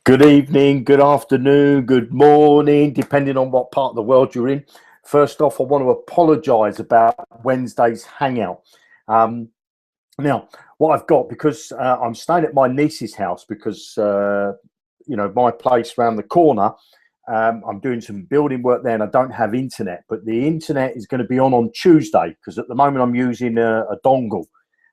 Good evening, good afternoon, good morning, depending on what part of the world you're in. First off, I want to apologise about Wednesday's Hangout. Now, what I've got, because I'm staying at my niece's house because, my place around the corner, I'm doing some building work there and I don't have internet. But the internet is going to be on Tuesday because at the moment I'm using a dongle.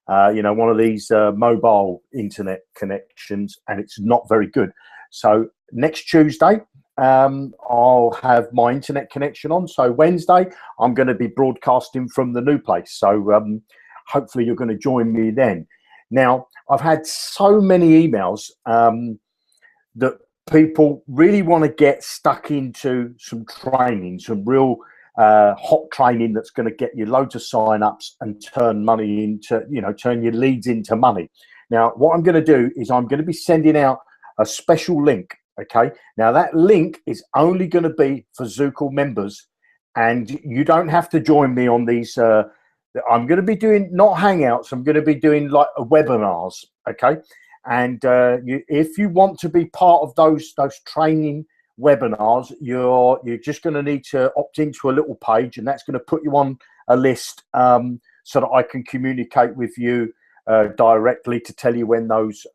One of these mobile internet connections, and it's not very good. So next Tuesday, I'll have my internet connection on. So Wednesday, I'm going to be broadcasting from the new place. So hopefully you're going to join me then. Now, I've had so many emails that people really want to get stuck into some training, some real hot training that's going to get you loads of sign-ups and turn money into, turn your leads into money. Now, what I'm going to do is I'm going to be sending out a special link. Okay. Now that link is only going to be for Zukul members, and you don't have to join me on these. I'm going to be doing not Hangouts. I'm going to be doing like webinars. Okay. And if you want to be part of those training webinars, you're just going to need to opt into a little page, and that's going to put you on a list so that I can communicate with you directly to tell you when those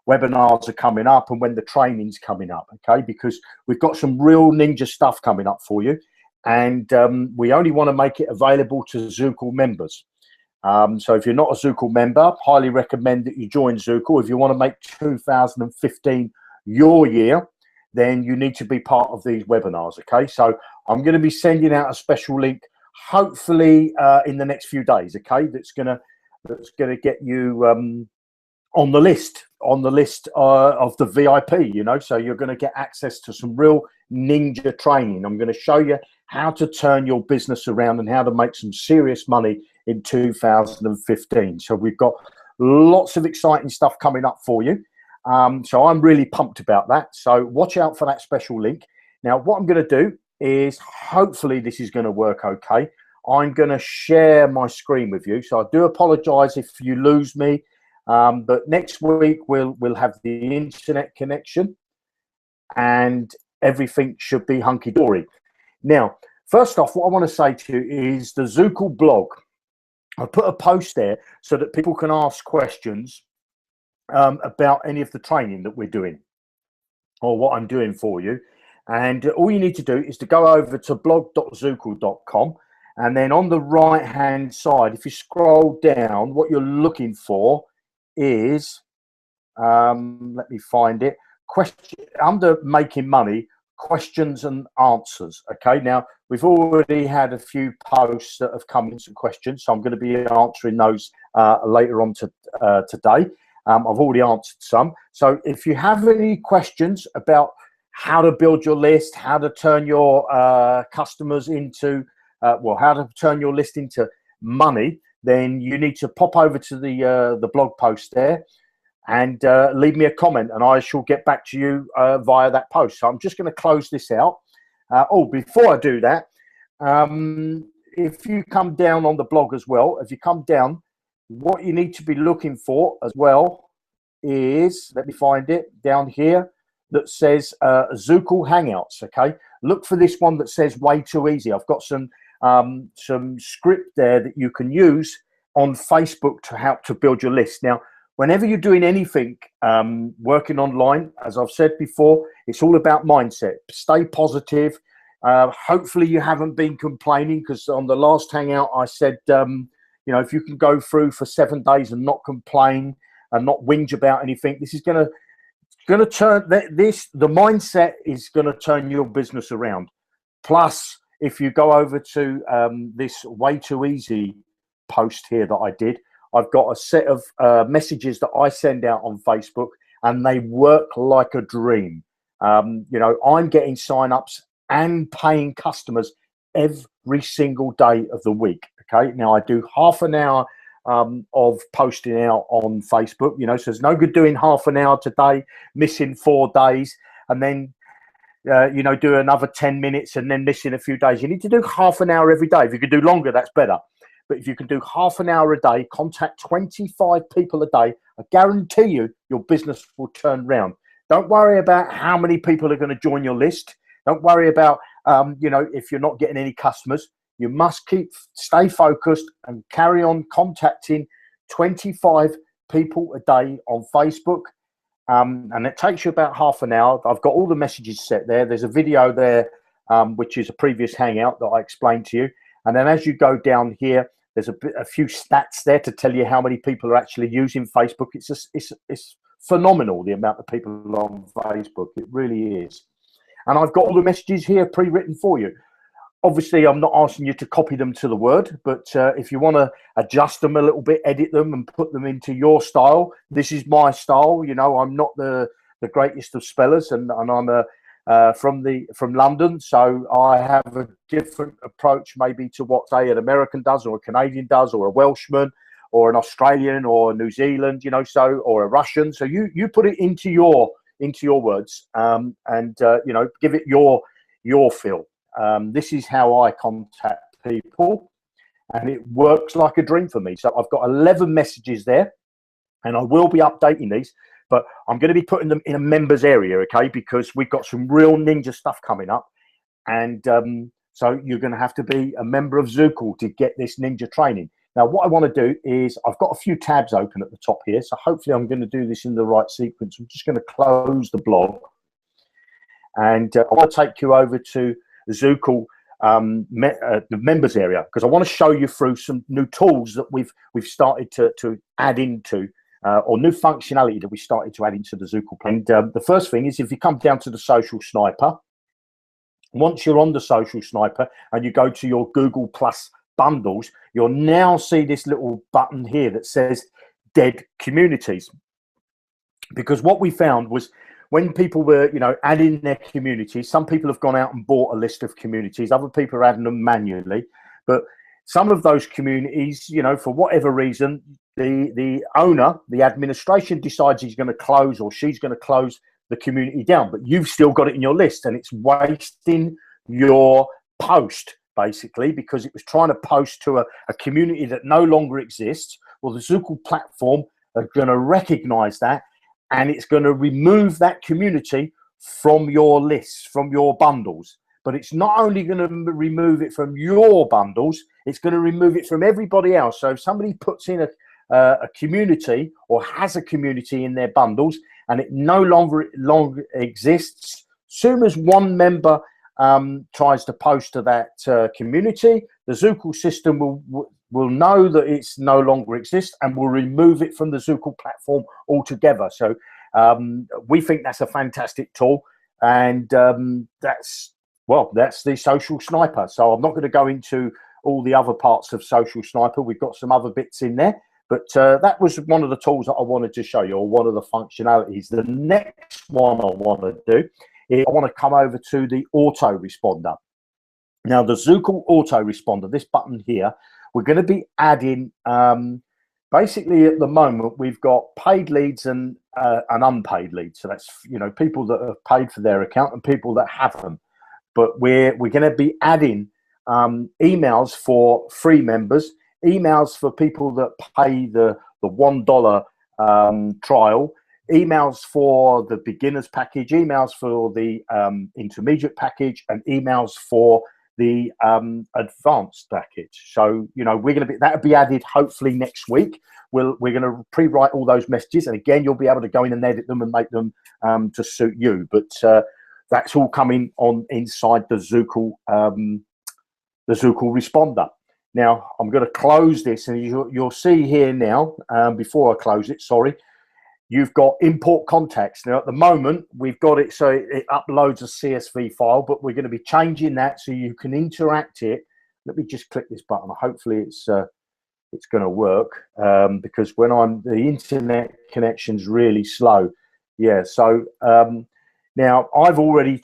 webinars are coming up and when the training's coming up. Okay, because we've got some real ninja stuff coming up for you, and we only want to make it available to Zukul members. So if you're not a Zukul member, highly recommend that you join Zukul. If you want to make 2015 your year, then you need to be part of these webinars. Okay, so I'm going to be sending out a special link, hopefully in the next few days. Okay, that's gonna get you on the list of the VIP. So you're going to get access to some real ninja training. I'm going to show you how to turn your business around and how to make some serious money in 2015. So we've got lots of exciting stuff coming up for you. So I'm really pumped about that. So watch out for that special link. Now, what I'm going to do is, hopefully this is going to work okay. I'm going to share my screen with you. So I do apologize if you lose me. But next week we'll have the internet connection and everything should be hunky-dory. Now, first off, what I want to say to you is the Zukul blog. I put a post there so that people can ask questions about any of the training that we're doing or what I'm doing for you. And all you need to do is to go over to blog.zukul.com, and then on the right hand side, if you scroll down, what you're looking for is let me find it, question under making money, questions and answers. Okay, now we've already had a few posts that have come in, some questions, so I'm going to be answering those later on today. I've already answered some. So if you have any questions about how to build your list, how to turn your customers into how to turn your list into money, then you need to pop over to the blog post there and leave me a comment, and I shall get back to you via that post. So I'm just going to close this out. Before I do that, if you come down on the blog as well, if you come down, what you need to be looking for as well is, let me find it down here, that says Zukul Hangouts. Okay, look for this one that says way too easy. I've got some script there that you can use on Facebook to help to build your list. Now, whenever you're doing anything working online, as I've said before, it's all about mindset. Stay positive. Hopefully you haven't been complaining, because on the last Hangout I said, if you can go through for 7 days and not complain and not whinge about anything, this is going to turn the mindset is going to turn your business around. Plus, if you go over to this way too easy post here that I did, I've got a set of messages that I send out on Facebook, and they work like a dream. I'm getting sign-ups and paying customers every single day of the week. Okay, now I do half an hour of posting out on Facebook, so it's no good doing half an hour today, missing 4 days, and then do another 10 minutes and then missing a few days. You need to do half an hour every day. If you can do longer, that's better. But if you can do half an hour a day, contact 25 people a day, I guarantee you your business will turn round. Don't worry about how many people are going to join your list. Don't worry about, you know, if you're not getting any customers. You must stay focused and carry on contacting 25 people a day on Facebook. And it takes you about half an hour. I've got all the messages set there. There's a video there, which is a previous Hangout that I explained to you. And then as you go down here, there's a few stats there to tell you how many people are actually using Facebook. It's phenomenal, the amount of people on Facebook. It really is. And I've got all the messages here pre-written for you. Obviously, I'm not asking you to copy them to the word, but if you want to adjust them a little bit, edit them and put them into your style, this is my style. You know, I'm not the greatest of spellers, and I'm from London, so I have a different approach maybe to what, say, an American does, or a Canadian does, or a Welshman, or an Australian, or New Zealand, you know, so, or a Russian. So you put it into your words, and you know, give it your feel. This is how I contact people, and it works like a dream for me. So I've got 11 messages there, and I will be updating these, but I'm going to be putting them in a members area, okay? Because we've got some real ninja stuff coming up, and so you're going to have to be a member of Zukul to get this ninja training. Now, what I want to do is, I've got a few tabs open at the top here, so hopefully I'm going to do this in the right sequence. I'm just going to close the blog, and I want to take you over to Zukul, the members area, because I want to show you through some new tools that we've started to add into, or new functionality that we started to add into the Zukul plan. And the first thing is, if you come down to the Social Sniper, once you're on the Social Sniper and you go to your Google Plus bundles, you'll now see this little button here that says Dead Communities. Because what we found was, when people were, you know, adding their communities, some people have gone out and bought a list of communities, other people are adding them manually. But some of those communities, you know, for whatever reason, the owner, the administration decides he's going to close, or she's going to close the community down, but you've still got it in your list, and it's wasting your post, basically, because it was trying to post to a community that no longer exists. Well, the Zukul platform are going to recognize that, and it's going to remove that community from your lists, from your bundles. But it's not only going to remove it from your bundles, it's going to remove it from everybody else. So if somebody puts in a community, or has a community in their bundles, and it no longer exists, soon as one member tries to post to that community, the Zukul system will know that it's no longer exists, and will remove it from the Zukul platform altogether. So we think that's a fantastic tool, and that's the Social Sniper. So I'm not going to go into all the other parts of Social Sniper. We've got some other bits in there, but that was one of the tools that I wanted to show you, or one of the functionalities. The next one I want to do is, I want to come over to the autoresponder. Now, the Zukul autoresponder, this button here, we're going to be adding, basically at the moment, we've got paid leads and unpaid leads. So that's, you know, people that have paid for their account and people that haven't. But we're going to be adding emails for free members, emails for people that pay the $1 trial, emails for the beginners package, emails for the intermediate package, and emails for the advanced package. So, you know, that'll be added hopefully next week. We're going to pre-write all those messages, and again, you'll be able to go in and edit them and make them to suit you. But that's all coming on inside the Zukul responder. Now, I'm going to close this, and you'll see here now, before I close it, sorry, you've got import contacts. Now, at the moment, we've got it so it uploads a CSV file, but we're going to be changing that so you can interact it. Let me just click this button. Hopefully it's going to work, because the internet connection's really slow. Yeah, so now I've already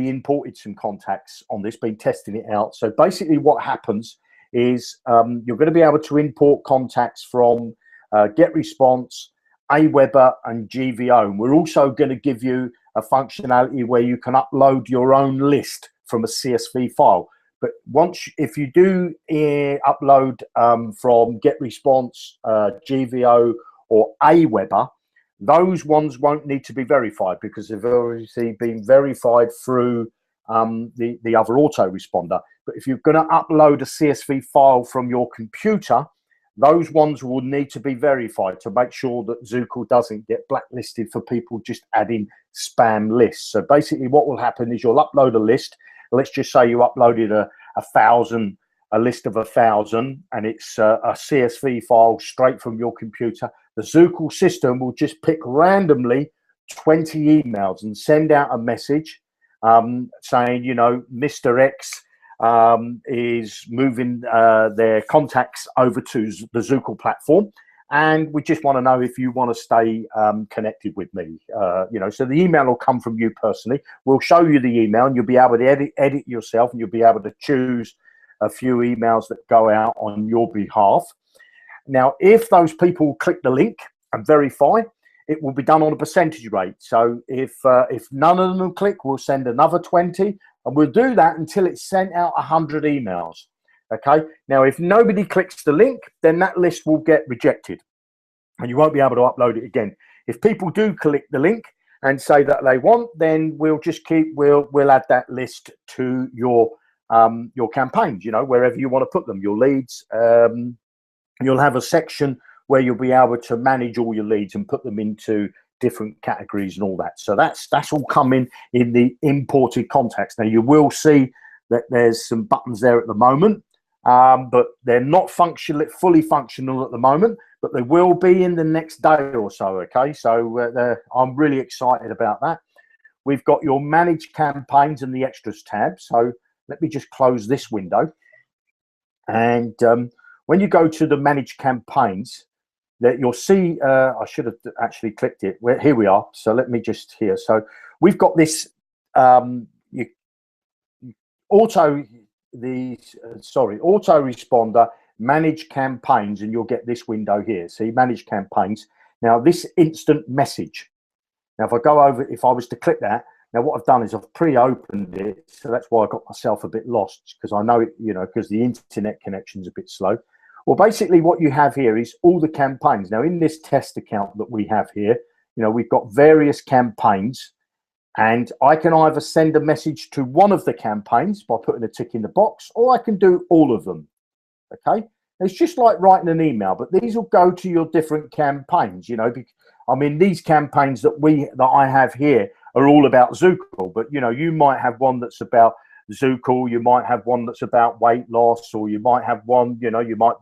imported some contacts on this, been testing it out. So basically what happens is you're going to be able to import contacts from GetResponse, Aweber, and GVO. And we're also going to give you a functionality where you can upload your own list from a CSV file. But if you do upload from GetResponse, GVO, or Aweber, those ones won't need to be verified because they've obviously been verified through the other autoresponder. But if you're going to upload a CSV file from your computer, those ones will need to be verified to make sure that Zukul doesn't get blacklisted for people just adding spam lists. So basically what will happen is you'll upload a list. Let's just say you uploaded a list of 1,000, and it's a CSV file straight from your computer. The Zukul system will just pick randomly 20 emails and send out a message saying, you know, Mr. X is moving their contacts over to the Zukul platform, and we just want to know if you want to stay connected with me. You know, so the email will come from you personally. We'll show you the email, and you'll be able to edit yourself, and you'll be able to choose a few emails that go out on your behalf. Now, if those people click the link and verify, it will be done on a percentage rate. So if none of them click, we'll send another 20, and we'll do that until it's sent out 100 emails. Okay. Now, if nobody clicks the link, then that list will get rejected, and you won't be able to upload it again. If people do click the link and say that they want, then we'll add that list to your campaigns, you know, wherever you want to put them, your leads. You'll have a section where you'll be able to manage all your leads and put them into different categories and all that. So that's all coming in the imported contacts. Now, you will see that there's some buttons there at the moment, but they're not fully functional at the moment, but they will be in the next day or so. Okay, so I'm really excited about that. We've got your manage campaigns and the extras tab. So let me just close this window. And when you go to the manage campaigns, that you'll see, I should have actually clicked it. Here we are. So let me just here. So we've got this autoresponder manage campaigns, and you'll get this window here. So you manage campaigns. Now this instant message. Now if I go over, if I was to click that, now what I've done is I've pre-opened it, so that's why I got myself a bit lost, because I know it, you know, because the internet connection's a bit slow. Well, basically what you have here is all the campaigns. Now in this test account that we have here, you know, we've got various campaigns, and I can either send a message to one of the campaigns by putting a tick in the box, or I can do all of them. Okay, it's just like writing an email, but these will go to your different campaigns. You know, I mean, these campaigns that I have here are all about Zukul, but you know, you might have one that's about Zukul, you might have one that's about weight loss, or you might have one, you know, you'll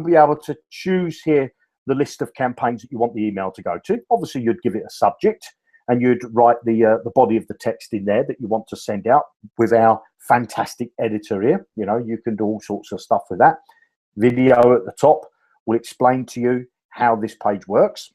be able to choose here the list of campaigns that you want the email to go to. Obviously, you'd give it a subject, and you'd write the body of the text in there that you want to send out with our fantastic editor here. You know, you can do all sorts of stuff with that. Video at the top will explain to you how this page works.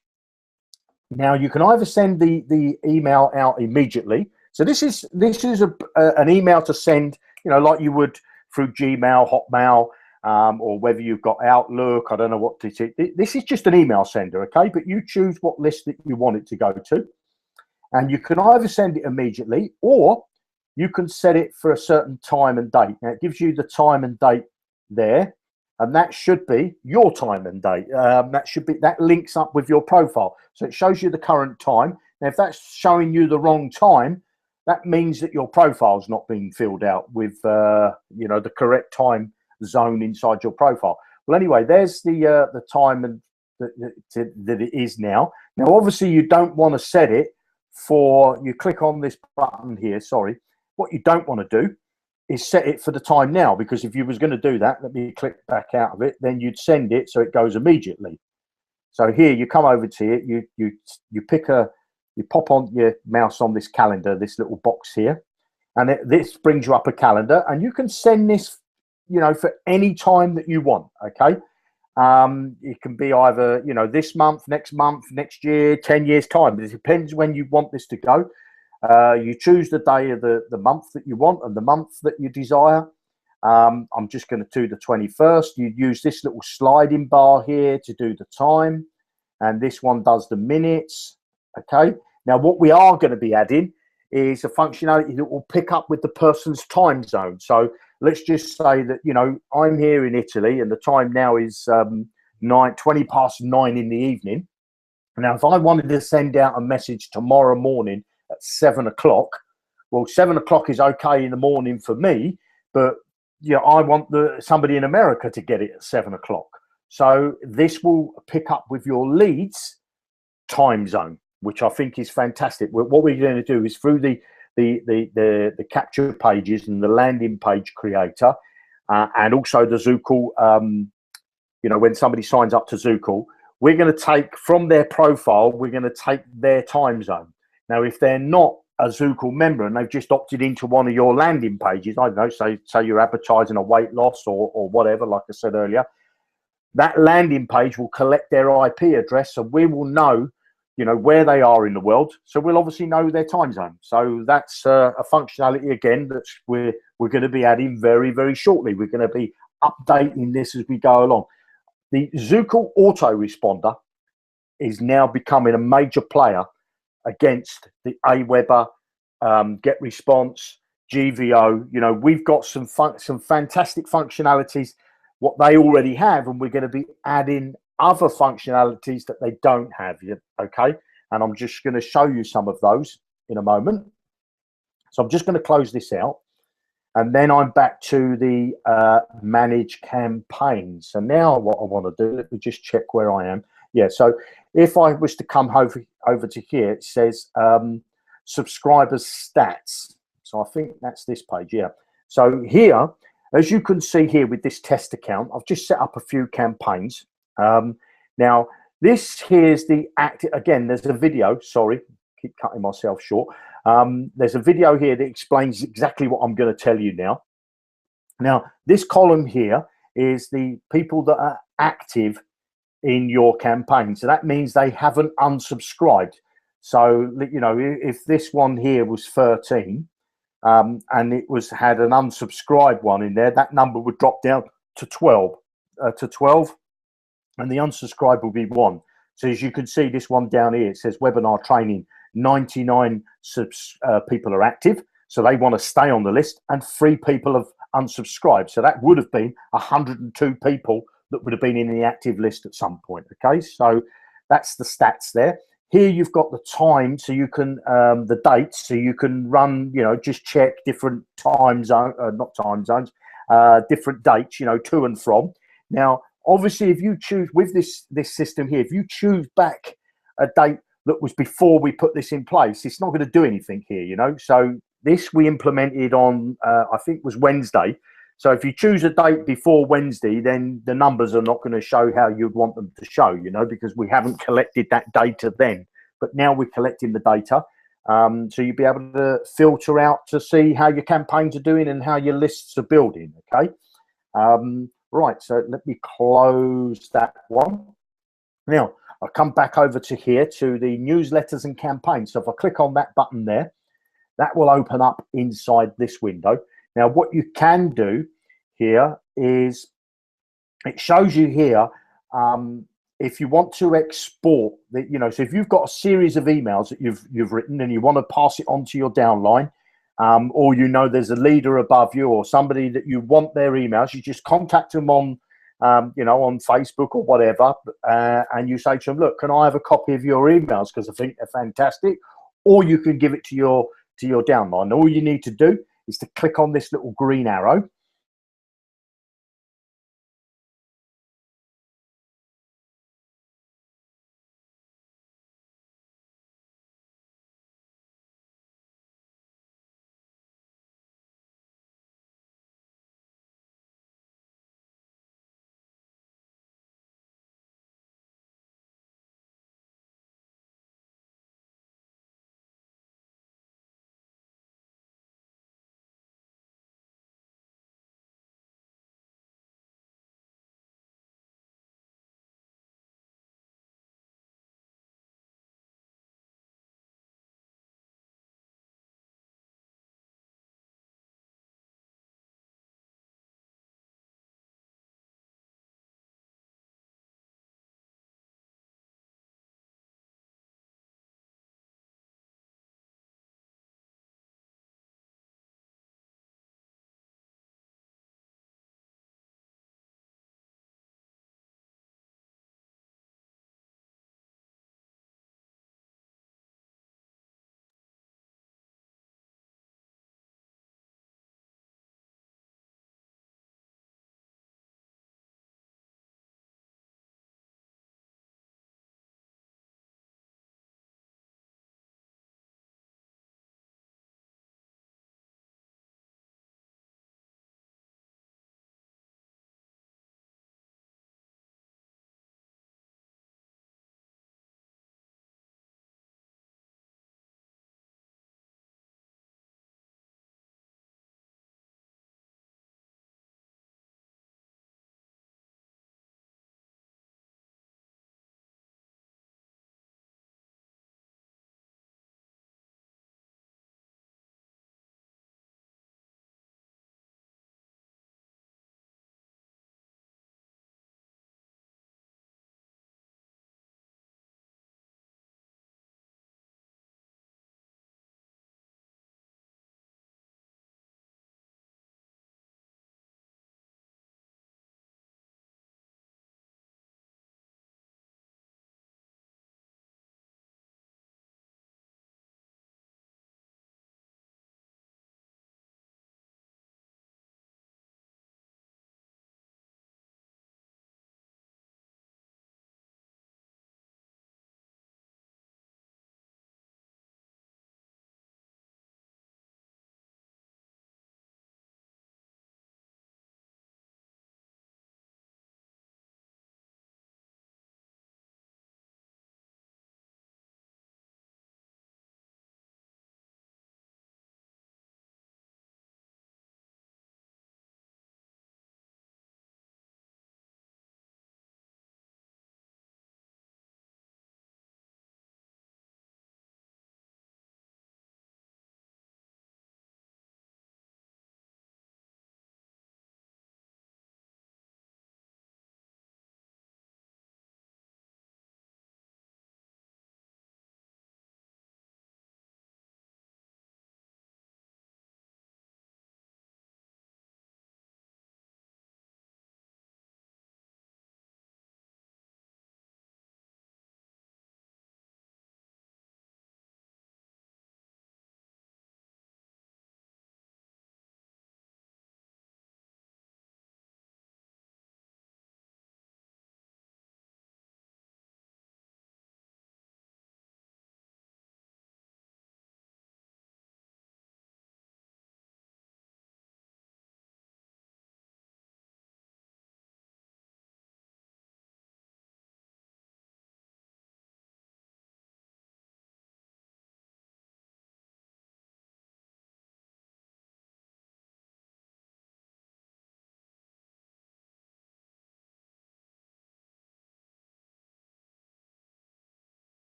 Now you can either send the email out immediately. So this is an email to send, you know, like you would through Gmail, Hotmail, or whether you've got Outlook. I don't know what this is. This is just an email sender, okay? But you choose what list that you want it to go to, and you can either send it immediately, or you can set it for a certain time and date. Now it gives you the time and date there, and that should be your time and date. That links up with your profile, so it shows you the current time. Now, if that's showing you the wrong time, that means that your profile's not being filled out with you know, the correct time zone inside your profile. Well, anyway, there's the time and that it is now. Now, obviously, you don't want to set it for. You click on this button here. Sorry, what you don't want to do is set it for the time now, because if you was going to do that, let me click back out of it, then you'd send it so it goes immediately. So here you come over to it, you pop on your mouse on this calendar, this little box here, and this brings you up a calendar, and you can send this, you know, for any time that you want. Okay, it can be either, you know, this month, next year, 10 years time. But it depends when you want this to go. You choose the day of the month that you want and the month that you desire. I'm just going to do the 21st. You use this little sliding bar here to do the time, and this one does the minutes. Okay, now what we are going to be adding is a functionality that will pick up with the person's time zone. So let's just say that, you know, I'm here in Italy and the time now is 20 past 9 in the evening. Now, if I wanted to send out a message tomorrow morning at 7 o'clock, well, 7 o'clock is okay in the morning for me, but I want somebody in America to get it at 7 o'clock. So this will pick up with your leads time zone, which I think is fantastic. What we're going to do is through the capture pages and the landing page creator, and also the Zukul. When somebody signs up to Zukul, we're going to take from their profile, we're going to take their time zone. Now, if they're not a Zukul member and they've just opted into one of your landing pages, I don't know, say you're advertising a weight loss or whatever, like I said earlier, that landing page will collect their IP address, so we will know, where they are in the world. So we'll obviously know their time zone. So that's a functionality again that we're going to be adding very, very shortly. We're going to be updating this as we go along. The Zukul autoresponder is now becoming a major player against the Aweber, GetResponse, GVO. We've got some fantastic functionalities what they already have, and we're going to be adding other functionalities that they don't have yet. Okay, and I'm just going to show you some of those in a moment. So I'm just going to close this out, and then I'm back to the manage campaigns. So now what I want to do, let me just check where I am. Yeah, so if I was to come over to here, it says subscribers stats. So I think that's this page, yeah. So here, as you can see here with this test account, I've just set up a few campaigns. Now, this here's the active, again, there's a video, sorry, keep cutting myself short. There's a video here that explains exactly what I'm going to tell you now. Now, this column here is the people that are active in your campaign. So that means they haven't unsubscribed. So, if this one here was 13 and it had an unsubscribed one in there, that number would drop down to 12, and the unsubscribed will be 1. So as you can see, this one down here, it says webinar training, 99 people are active, so they want to stay on the list, and 3 people have unsubscribed. So that would have been 102 people that would have been in the active list at some point. Okay, so that's the stats there. Here you've got the time, so you can the dates, so you can run, just check different time zone, not time zones, different dates, to and from. Now, obviously, if you choose with this system here, if you choose back a date that was before we put this in place, it's not going to do anything here, So this we implemented on, I think, was Wednesday. So if you choose a date before Wednesday, then the numbers are not going to show how you'd want them to show, because we haven't collected that data then. But now we're collecting the data. So you'll be able to filter out to see how your campaigns are doing and how your lists are building, okay? Right, so let me close that one. Now, I'll come back over to here to the newsletters and campaigns. So if I click on that button there, that will open up inside this window. Now, what you can do here is it shows you here if you want to export, so if you've got a series of emails that you've written and you want to pass it on to your downline, or there's a leader above you or somebody that you want their emails, you just contact them on on Facebook or whatever, and you say to them, look, can I have a copy of your emails because I think they're fantastic? Or you can give it to your downline. All you need to do is to click on this little green arrow,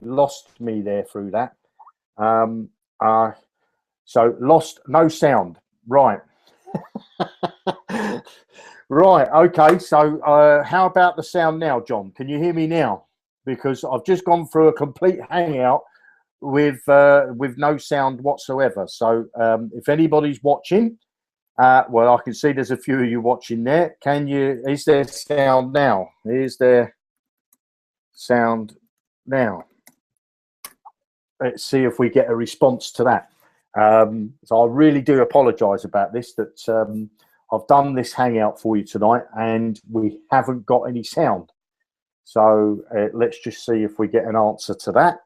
lost me there through that. So lost, no sound. Right. Right. Okay. So how about the sound now, John? Can you hear me now? Because I've just gone through a complete hangout with no sound whatsoever. So if anybody's watching, well, I can see there's a few of you watching there. Is there sound now? Is there sound now? Let's see if we get a response to that. So I really do apologize about this, that I've done this hangout for you tonight and we haven't got any sound. So let's just see if we get an answer to that.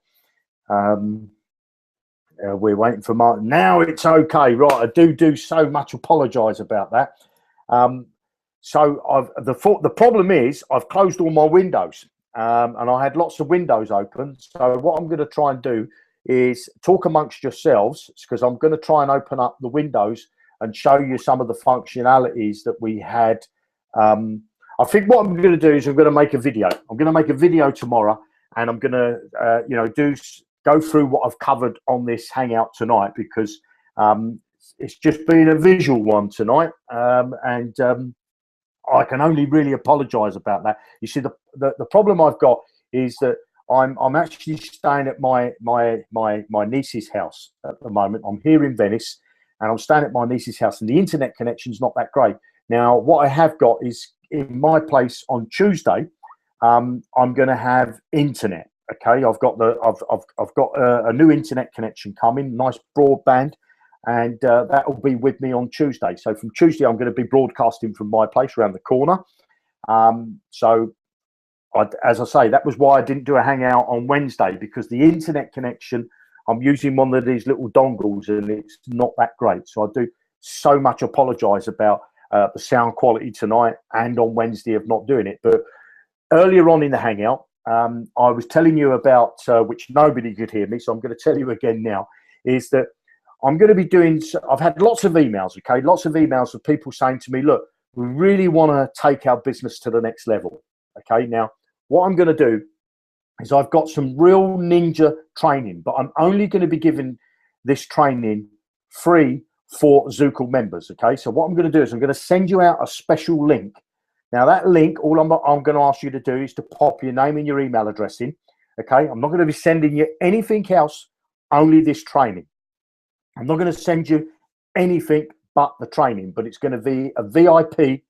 We're waiting for Martin. Now it's okay. Right, I do so much apologize about that. So the problem is I've closed all my windows, and I had lots of windows open. So what I'm going to try and do is talk amongst yourselves, because I'm going to try and open up the windows and show you some of the functionalities that we had. I think what I'm going to do is I'm going to make a video. I'm going to make a video tomorrow, and I'm going to go through what I've covered on this hangout tonight, because it's just been a visual one tonight, and I can only really apologize about that. You see, the problem I've got is that I'm actually staying at my niece's house at the moment. I'm here in Venice, and I'm staying at my niece's house, and the internet connection's not that great. Now, what I have got is in my place on Tuesday, I'm going to have internet. Okay, I've got a new internet connection coming, nice broadband, and that will be with me on Tuesday. So from Tuesday, I'm going to be broadcasting from my place around the corner. As I say, that was why I didn't do a hangout on Wednesday, because the internet connection, I'm using one of these little dongles and it's not that great. So I do so much apologize about the sound quality tonight and on Wednesday of not doing it. But earlier on in the hangout, I was telling you about, which nobody could hear me, so I'm going to tell you again now, is that I'm going to be doing, I've had lots of emails, okay, lots of emails of people saying to me, look, we really want to take our business to the next level. Okay, now what I'm going to do is I've got some real ninja training, but I'm only going to be giving this training free for Zukul members. Okay, so what I'm going to do is I'm going to send you out a special link. Now that link, all I'm going to ask you to do is to pop your name and your email address in. Okay, I'm not going to be sending you anything else, only this training. I'm not going to send you anything but the training, but it's going to be a VIP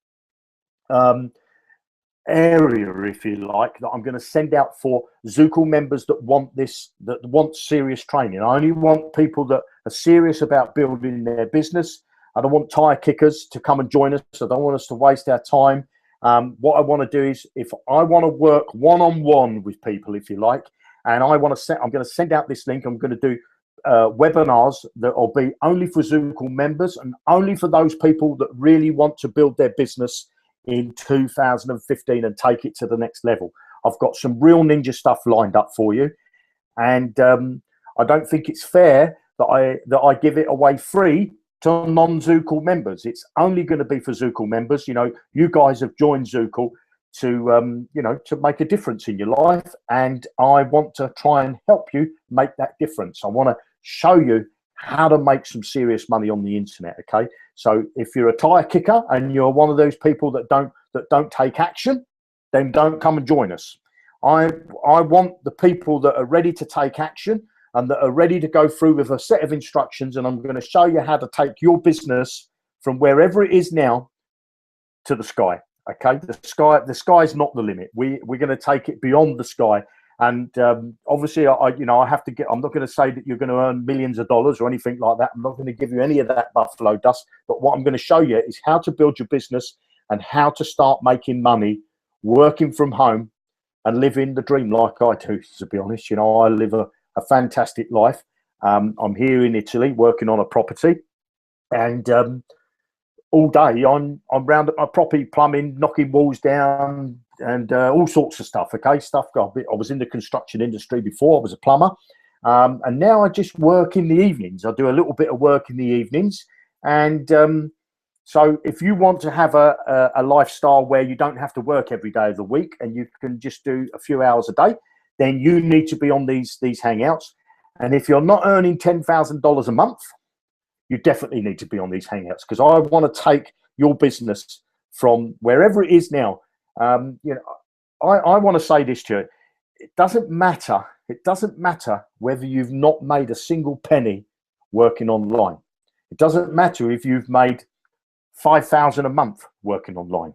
area, if you like, that I'm going to send out for Zukul members that want this, that want serious training. I only want people that are serious about building their business. I don't want tire kickers to come and join us. I don't want us to waste our time. What I want to do is, if I want to work one-on-one with people, if you like, and I want to I'm going to send out this link. I'm going to do webinars that will be only for Zukul members and only for those people that really want to build their business in 2015 and take it to the next level. I've got some real ninja stuff lined up for you, and I don't think it's fair that I give it away free to non-Zukul members. It's only going to be for Zukul members. You know, you guys have joined Zukul to to make a difference in your life, and I want to try and help you make that difference. I want to show you how to make some serious money on the internet. Okay, so if you're a tire kicker and you're one of those people that don't take action, then don't come and join us. I want the people that are ready to take action and that are ready to go through with a set of instructions, and I'm going to show you how to take your business from wherever it is now to the sky. Okay, the sky is not the limit. We're going to take it beyond the sky. And obviously, I have to I'm not going to say that you're going to earn millions of dollars or anything like that. I'm not going to give you any of that buffalo dust. But what I'm going to show you is how to build your business and how to start making money working from home and living the dream like I do. To be honest, I live a fantastic life. I'm here in Italy working on a property, and all day I'm round at my property, plumbing, knocking walls down, and all sorts of stuff. Okay, I was in the construction industry before. I was a plumber, and now I just work in the evenings. I do a little bit of work in the evenings, and so if you want to have a lifestyle where you don't have to work every day of the week and you can just do a few hours a day, then you need to be on these Hangouts. And if you're not earning $10,000 a month, you definitely need to be on these Hangouts, because I want to take your business from wherever it is now. You know, I want to say this to you. It doesn't matter. It doesn't matter whether you've not made a single penny working online. It doesn't matter if you've made $5,000 a month working online.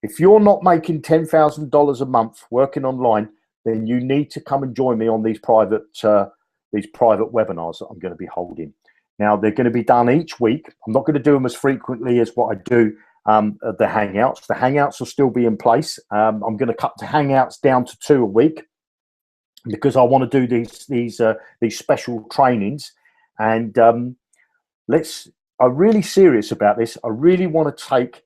If you're not making $10,000 a month working online, then you need to come and join me on these private webinars that I'm going to be holding. Now, they're going to be done each week. I'm not going to do them as frequently as what I do the Hangouts. The Hangouts will still be in place. I'm going to cut the Hangouts down to 2 a week, because I want to do these special trainings. And I'm really serious about this. I really want to take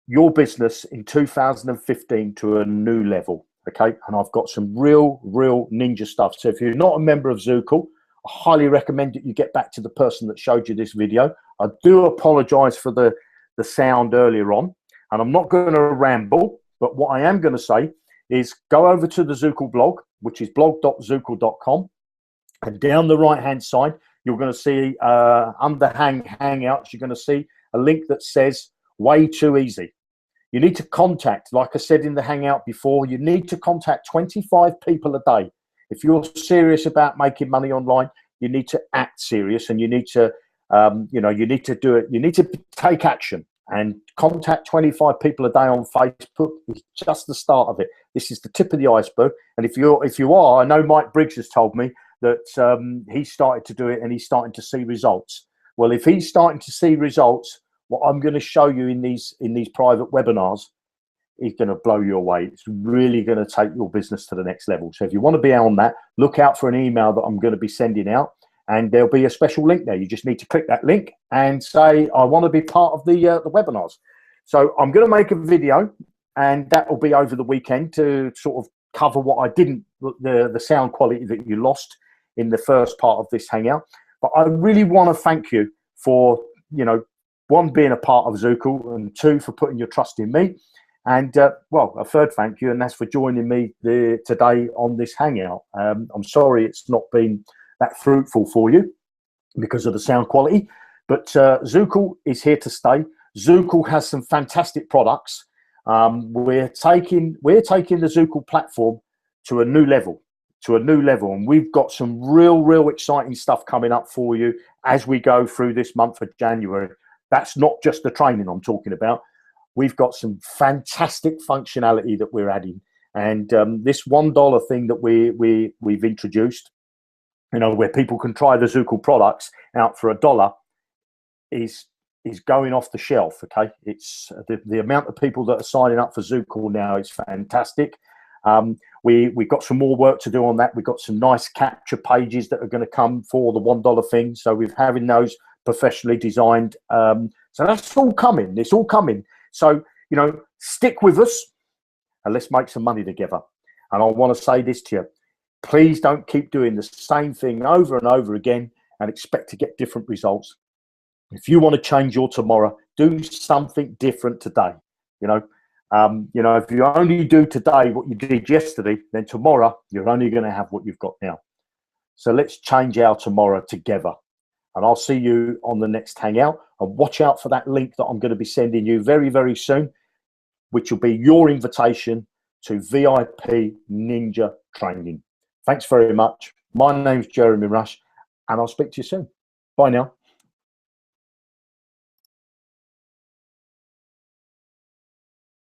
your business in 2015 to a new level. Okay, and I've got some real ninja stuff. So if you're not a member of Zukul, I highly recommend that you get back to the person that showed you this video. I do apologize for the sound earlier on, and I'm not going to ramble, but what I am going to say is go over to the Zukul blog, which is blog.zukul.com, and down the right hand side you're going to see under Hangouts, you're going to see a link that says Way Too Easy. You need to contact, like I said in the Hangout before, you need to contact 25 people a day. If you're serious about making money online, you need to act serious, and you need to, you need to do it. You need to take action and contact 25 people a day on Facebook. It's just the start of it. This is the tip of the iceberg. And if you are, I know Mike Briggs has told me that he started to do it and he's starting to see results. Well, if he's starting to see results, what I'm going to show you in these private webinars is going to blow you away. It's really going to take your business to the next level. So if you want to be on that, look out for an email that I'm going to be sending out, and there'll be a special link there. You just need to click that link and say, I want to be part of the webinars. So I'm going to make a video, and that will be over the weekend to sort of cover what I didn't, the sound quality that you lost in the first part of this Hangout. But I really want to thank you for, one, being a part of Zukul, and two, for putting your trust in me. And well, a third thank you, and that's for joining me today on this Hangout. I'm sorry it's not been that fruitful for you because of the sound quality, but Zukul is here to stay. Zukul has some fantastic products. We're taking the Zukul platform to a new level, and we've got some real exciting stuff coming up for you as we go through this month of January. That's not just the training I'm talking about. We've got some fantastic functionality that we're adding, and this $1 thing that we've introduced, where people can try the Zukul products out for $1, is going off the shelf. Okay, it's the amount of people that are signing up for Zukul now is fantastic. We've got some more work to do on that. We've got some nice capture pages that are going to come for the $1 thing, so we're having those professionally designed. So that's all coming. It's all coming. So, stick with us and let's make some money together. And I want to say this to you. Please don't keep doing the same thing over and over again and expect to get different results. If you want to change your tomorrow, do something different today. If you only do today what you did yesterday, then tomorrow you're only going to have what you've got now. So let's change our tomorrow together. And I'll see you on the next Hangout. And watch out for that link that I'm going to be sending you very soon, which will be your invitation to VIP Ninja Training. Thanks very much. My name's Jeremy Rush, and I'll speak to you soon. Bye now.